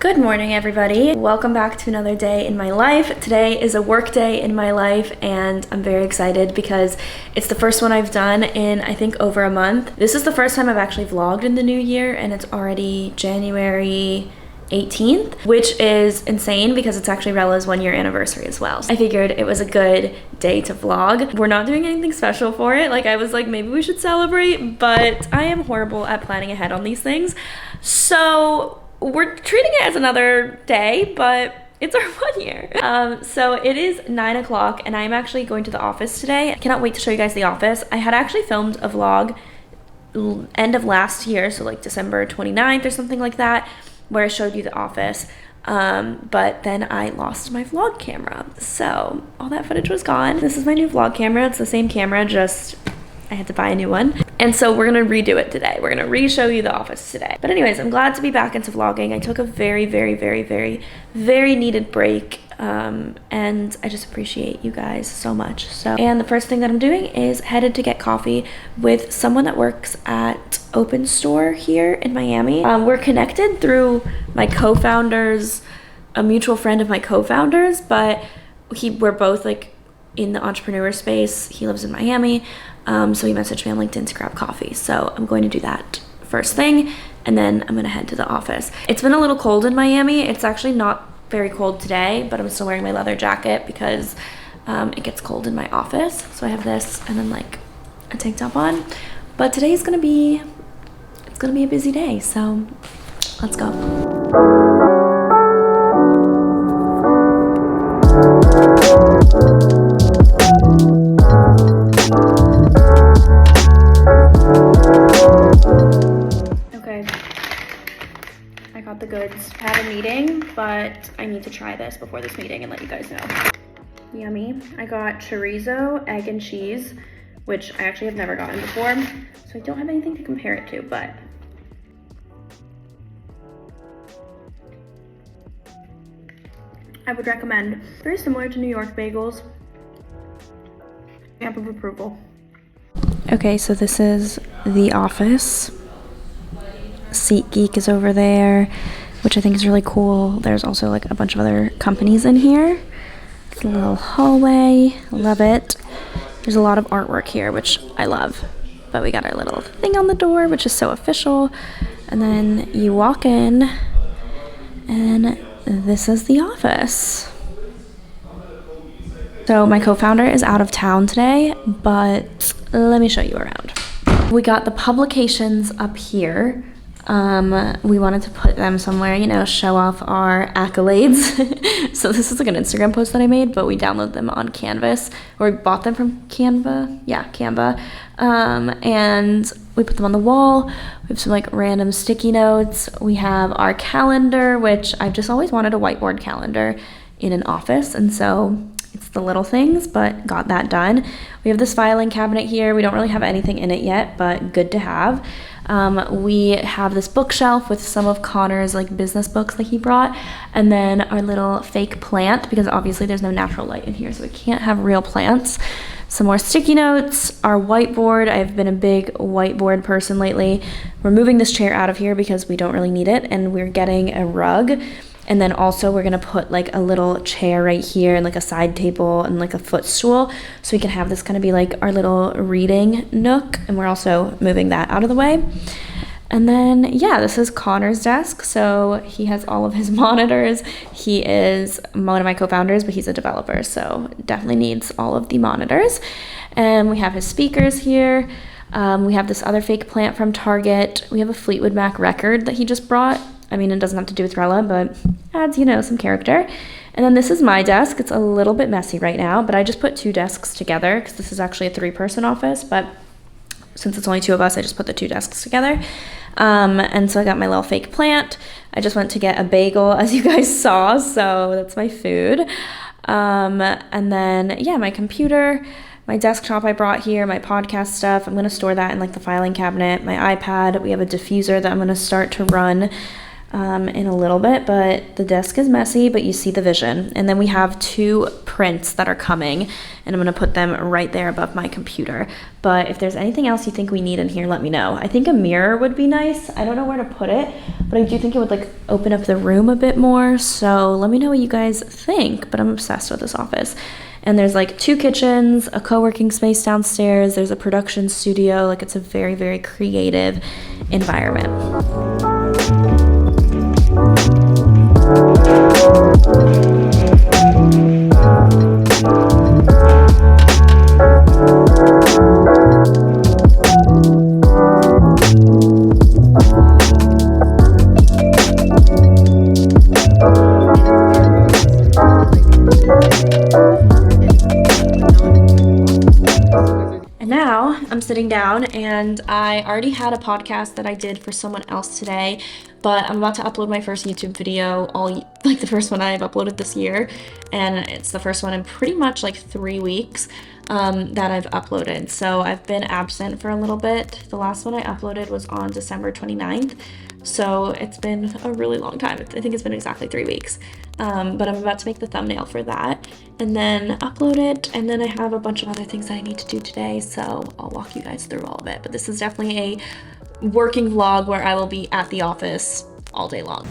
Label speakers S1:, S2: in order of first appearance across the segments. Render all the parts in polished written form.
S1: Good morning, everybody. Welcome back to another day in my life. Today is a work day in my life, and I'm very excited because it's the first one I've done in, I think, over a month. This is the first time I've actually vlogged in the new year, and it's already January 18th, which is insane because it's actually Rella's 1-year anniversary as well. I figured it was a good day to vlog. We're not doing anything special for it. I was like, maybe we should celebrate, but I am horrible at planning ahead on these things. So we're treating it as another day, but it's our 1 year. So it is 9 o'clock and I'm actually going to the office today. I cannot wait to show you guys the office. I had actually filmed a vlog end of last year, so like December 29th or something like that, where I showed you the office. But then I lost my vlog camera. So all that footage was gone. This is my new vlog camera. It's the same camera, just I had to buy a new one. And so we're gonna redo it today. We're gonna re-show you the office today. But anyways, I'm glad to be back into vlogging. I took a very needed break. And I just appreciate you guys so much. And the first thing that I'm doing is headed to get coffee with someone that works at Open Store here in Miami. We're connected through my co-founders, a mutual friend of my co-founders, but we're both like in the entrepreneur space. He lives in Miami. So he messaged me on LinkedIn to grab coffee. So I'm going to do that first thing, and then I'm gonna head to the office. It's been a little cold in Miami. It's actually not very cold today, but I'm still wearing my leather jacket because it gets cold in my office. So I have this and then like a tank top on. But today is gonna be, it's gonna be a busy day. So let's go. The goods. I had a meeting, but I need to try this before this meeting and let you guys know. Yummy. I got chorizo, egg, and cheese, which I actually have never gotten before, so I don't have anything to compare it to, but I would recommend. Very similar to New York bagels. Stamp of approval. Okay, so this is the office. SeatGeek is over there, which I think is really cool. There's also like a bunch of other companies in here. It's a little hallway. Love it. There's a lot of artwork here, which I love. But we got our little thing on the door, which is so official. And then you walk in, and this is the office. So my co-founder is out of town today, but let me show you around. We got the publications up here. We wanted to put them somewhere, you know, show off our accolades. So this is like an Instagram post that I made, but we download them on Canvas, or we bought them from Canva. Yeah, Canva. And we put them on the wall. We have some like random sticky notes. We have our calendar, which I've just always wanted a whiteboard calendar in an office. And so it's the little things, but got that done. We have this filing cabinet here. We don't really have anything in it yet, but good to have. We have this bookshelf with some of Connor's like business books that he brought, and then our little fake plant, because obviously there's no natural light in here, so we can't have real plants. Some more sticky notes, our whiteboard. I've been a big whiteboard person lately. We're moving this chair out of here because we don't really need it, and we're getting a rug. And then also we're gonna put like a little chair right here and like a side table and like a footstool, so we can have this kind of be like our little reading nook. And we're also moving that out of the way. And then yeah, this is Connor's desk. So he has all of his monitors. He is one of my co-founders, but he's a developer, so definitely needs all of the monitors. And we have his speakers here. We have this other fake plant from Target. We have a Fleetwood Mac record that he just brought. I mean, it doesn't have to do with Rella, but adds, you know, some character. And then this is my desk. It's a little bit messy right now, but I just put 2 desks together because this is actually a 3-person office, but since it's only 2 of us, I just put the 2 desks together. And so I got my little fake plant. I just went to get a bagel, as you guys saw, so that's my food. And then, yeah, my computer, my desktop I brought here, my podcast stuff. I'm going to store that in like the filing cabinet, my iPad. We have a diffuser that I'm going to start to run in a little bit, but the desk is messy, but you see the vision. And then we have 2 prints that are coming, and I'm gonna put them right there above my computer. But if there's anything else you think we need in here, let me know. I think a mirror would be nice. I don't know where to put it, but I do think it would like open up the room a bit more. So let me know what you guys think, but I'm obsessed with this office. And there's like 2 kitchens, a co-working space downstairs, there's a production studio. Like, it's a very, very creative environment. And now I'm sitting down, and I already had a podcast that I did for someone else today, but I'm about to upload my first YouTube video, the first one I've uploaded this year, and it's the first one in pretty much like 3 weeks that I've uploaded. So I've been absent for a little bit. The last one I uploaded was on December 29th, so it's been a really long time. I think it's been exactly 3 weeks. But I'm about to make the thumbnail for that and then upload it, and then I have a bunch of other things that I need to do today, so I'll walk you guys through all of it. But this is definitely a working vlog where I will be at the office all day long.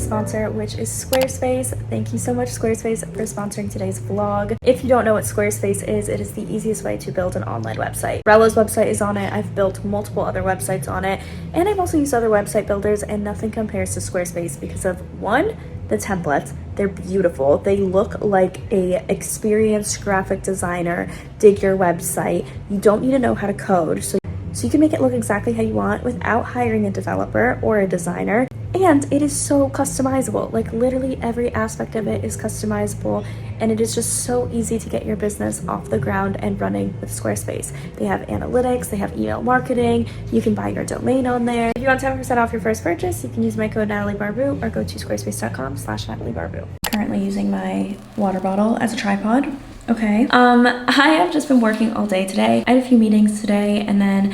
S1: Sponsor, which is Squarespace. Thank you so much, Squarespace, for sponsoring today's vlog. If you don't know what Squarespace is, it is the easiest way to build an online website. Rella's website is on it. I've built multiple other websites on it, and I've also used other website builders, and nothing compares to Squarespace because of, 1, the templates. They're beautiful. They look like a experienced graphic designer did your website. You don't need to know how to code, so you can make it look exactly how you want without hiring a developer or a designer. And it is so customizable. Like, literally every aspect of it is customizable, and it is just so easy to get your business off the ground and running with Squarespace. They have analytics, they have email marketing, you can buy your domain on there. If you want 10% off your first purchase, you can use my code Natalie Barbu or go to squarespace.com/Natalie Barbu. Currently using my water bottle as a tripod. Okay. I have just been working all day today. I had a few meetings today, and then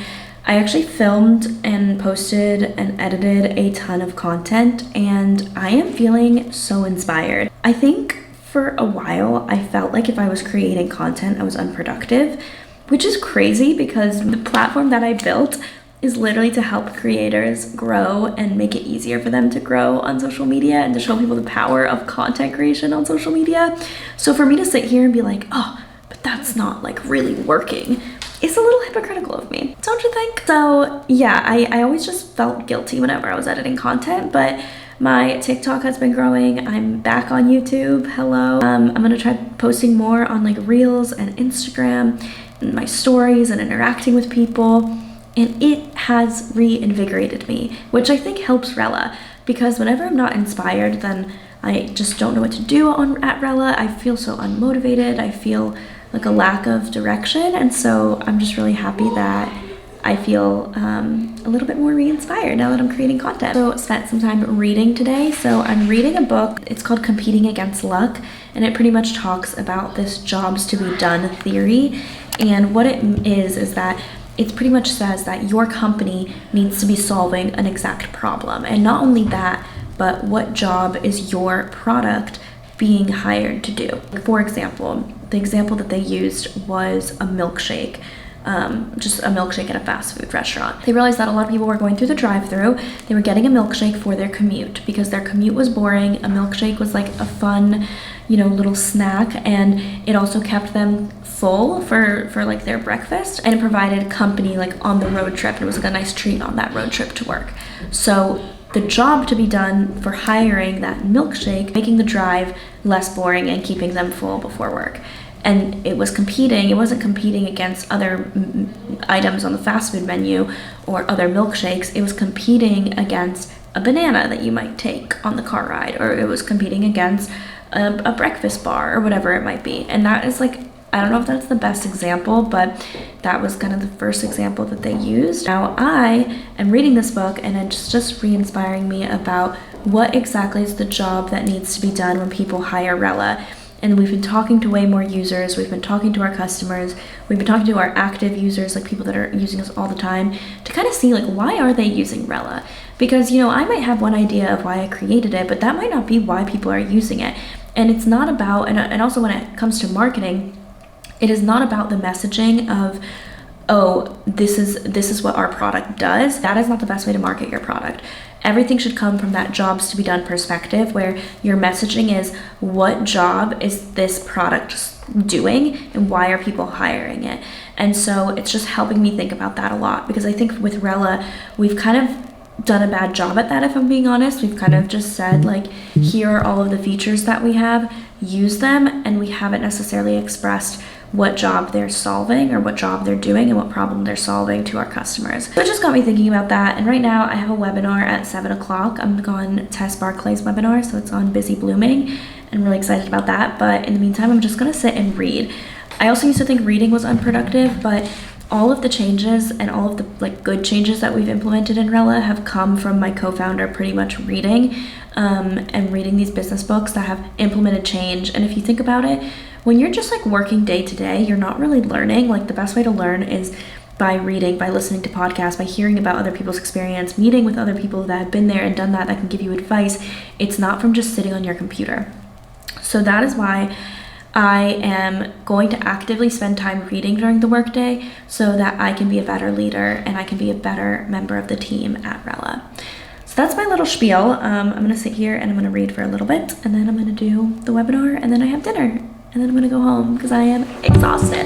S1: I actually filmed and posted and edited a ton of content, and I am feeling so inspired. I think for a while I felt like if I was creating content I was unproductive, which is crazy because the platform that I built is literally to help creators grow and make it easier for them to grow on social media and to show people the power of content creation on social media. So for me to sit here and be like, oh, but that's not like really working, it's a little hypocritical of me, don't you think? So yeah, I always just felt guilty whenever I was editing content, but my TikTok has been growing. I'm back on YouTube. Hello. I'm gonna try posting more on like Reels and Instagram and my stories and interacting with people. And it has reinvigorated me, which I think helps Rella, because whenever I'm not inspired, then I just don't know what to do at Rella. I feel so unmotivated. I feel like a lack of direction, and so I'm just really happy that I feel a little bit more re-inspired now that I'm creating content. So spent some time reading today. So I'm reading a book. It's called Competing Against Luck, and it pretty much talks about this jobs to be done theory. And what it is that it pretty much says that your company needs to be solving an exact problem, and not only that, but what job is your product being hired to do. For example, the example that they used was a milkshake, just a milkshake at a fast food restaurant. They realized that a lot of people were going through the drive-thru, they were getting a milkshake for their commute because their commute was boring. A milkshake was like a fun, little snack, and it also kept them full for like their breakfast, and it provided company like on the road trip. It was like a nice treat on that road trip to work. So the job to be done for hiring that milkshake, making the drive less boring and keeping them full before work. And it wasn't competing against other items on the fast food menu or other milkshakes. It was competing against a banana that you might take on the car ride, or it was competing against a breakfast bar or whatever it might be. And that is like I don't know if that's the best example, but that was kind of the first example that they used. Now I am reading this book and it's just re-inspiring me about what exactly is the job that needs to be done when people hire Rella. And we've been talking to way more users, we've been talking to our customers, we've been talking to our active users, like people that are using us all the time, to kind of see like, why are they using Rella? Because, you know, I might have one idea of why I created it, but that might not be why people are using it. And it's not about, and also when it comes to marketing, it is not about the messaging of, oh, this is what our product does. That is not the best way to market your product. Everything should come from that jobs to be done perspective, where your messaging is, what job is this product doing and why are people hiring it? And so it's just helping me think about that a lot, because I think with Rella, we've kind of done a bad job at that, if I'm being honest. We've kind of just said, like, here are all of the features that we have, use them, and we haven't necessarily expressed what job they're solving or what job they're doing and what problem they're solving to our customers. So it just got me thinking about that. And right now I have a webinar at 7 o'clock. I'm on Tess Barclay's webinar, so it's on Busy Blooming. I'm really excited about that. But in the meantime, I'm just gonna sit and read. I also used to think reading was unproductive, but all of the changes and all of the like good changes that we've implemented in Rella have come from my co-founder pretty much reading and reading these business books that have implemented change. And if you think about it, when you're just like working day to day, you're not really learning. Like, the best way to learn is by reading, by listening to podcasts, by hearing about other people's experience, meeting with other people that have been there and done that can give you advice. It's not from just sitting on your computer. So that is why I am going to actively spend time reading during the workday so that I can be a better leader and I can be a better member of the team at Rella. So that's my little spiel. I'm gonna sit here and I'm gonna read for a little bit, and then I'm gonna do the webinar, and then I have dinner, and then I'm gonna go home because I am exhausted.